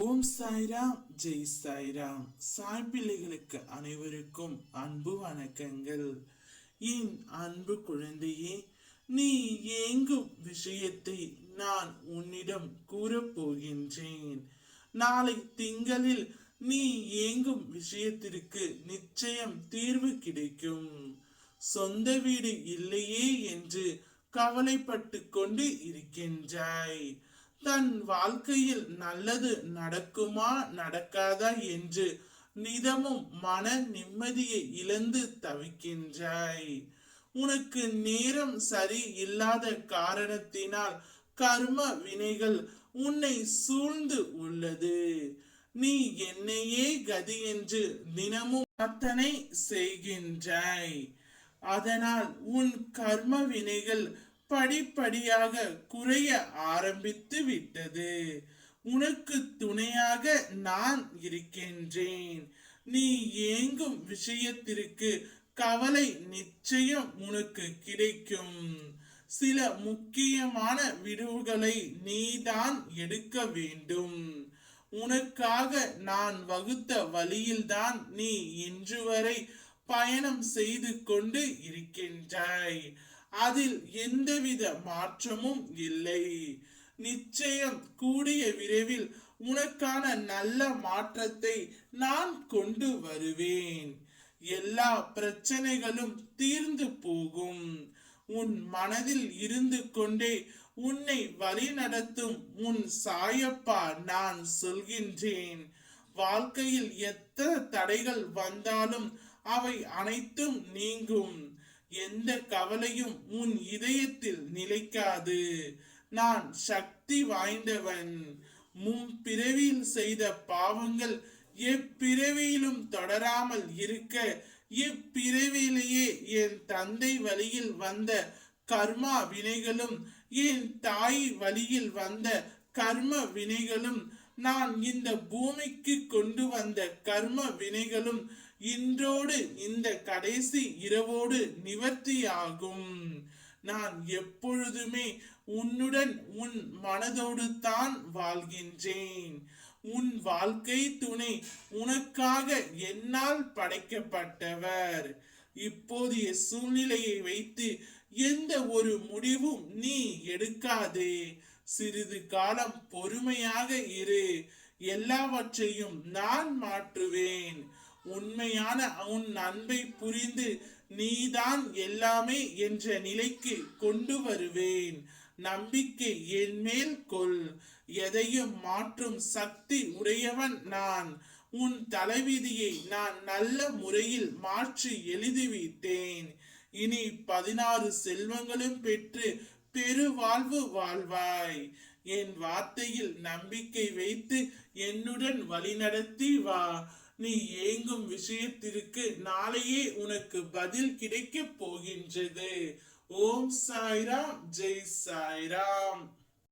ஓம் சாய்ராம், ஜெய் சாய்ராம். சாய் பிள்ளைகளுக்கு அனைவருக்கும் அன்பு வணக்கங்கள். என் அன்பு குழந்தையே, நீ ஏங்கும் விஷயத்தை நான் உன்னிடம் கூறப்போகின்றேன். நாளை திங்களில் நீ ஏங்கும் விஷயத்திற்கு நிச்சயம் தீர்வு கிடைக்கும். சொந்த வீடு இல்லையே என்று கவலைப்பட்டு கொண்டு இருக்கின்றாய். தன் வாழ்க்கையில் நல்லது நடக்குமா நடக்காதா என்று நிதமும் மன நிம்மதியை இழந்து தவிக்கின்றாய். உனக்கு நேரம் சரி இல்லாத காரணத்தினால் கர்ம வினைகள் உன்னை சூழ்ந்து உள்ளது. நீ என்னையே கதி என்று தினமும் அத்தனை செய்கின்றாய். அதனால் உன் கர்ம வினைகள் படிப்படியாக குறைய ஆரம்பித்து விட்டது. உனக்கு துணையாக நான் இருக்கின்றேன். நீ ஏங்கும் விஷயத்திற்கு கவலை நிச்சயம் உனக்கு கிடைக்கும். சில முக்கியமான விடுவுகளை நீதான் எடுக்க வேண்டும். உனக்காக நான் வகுத்த வழியில்தான் நீ இன்று வரை பயணம் செய்து கொண்டு இருக்கின்றாய். அதில் எந்தவித மாற்றமும் இல்லை. நிச்சயம் கூடிய விரைவில் உனக்கான நல்ல மாற்றத்தை நான் கொண்டு வருவேன். எல்லா பிரச்சனைகளும் தீர்ந்து போகும். உன் மனதில் இருந்து கொண்டே உன்னை வழி நடத்தும் உன் சாயப்பா நான் சொல்கின்றேன். வாழ்க்கையில் எத்தனை தடைகள் வந்தாலும் அவை அனைத்தும் நீங்கும். எந்த கவலையும் உன் இதயத்தில் நிலைக்காது. நான் சக்தி வாய்ந்தவன். முன்பிறவியில் செய்த பாவங்கள் எப்பிறவியிலும் தொடராமல் இருக்க இப்பிறவியிலேயே என் தந்தை வழியில் வந்த கர்மா வினைகளும் என் தாய் வழியில் வந்த கர்ம வினைகளும் நான் இந்த பூமிக்கு கொண்டு வந்த கர்ம வினைகளும் இன்றோடு இந்த கடைசி இரவோடு நிவர்த்தியாகும். நான் எப்பொழுதுமே உன்னுடன் உன் மனதோடு தான் வாழ்கின்றேன். உன் வாழ்க்கை துணை உனக்காக என்னால் படைக்கப்பட்டவர். இப்போதைய சூழ்நிலையை வைத்து எந்த ஒரு முடிவும் நீ எடுக்காதே. சிறிது காலம் பொறுமையாக இரு. எல்லாவற்றையும் நான் மாற்றுவேன். உண்மையான உன் அன்பை புரிந்து நீதான் எல்லாமே என்ற நிலைக்கு கொண்டு வருவேன். நம்பிக்கை என் மேல் கொள். எதையும் மாற்றும் சக்தி உடையவன் நான். உன் தலைவிதியை நான் நல்ல முறையில் மாற்றி எழுதிவிட்டேன். இனி 16 செல்வங்களும் பெற்று பெருவாழ்வு வாழ்வாய். என் வார்த்தையில் நம்பிக்கை வைத்து என்னுடன் வழிநடத்தி வா. நீ ஏங்கும் விஷயத்திற்கு நாளையே உனக்கு பதில் கிடைக்க போகின்றது. ஓம் சாய்ராம், ஜெய் சாய்ராம்.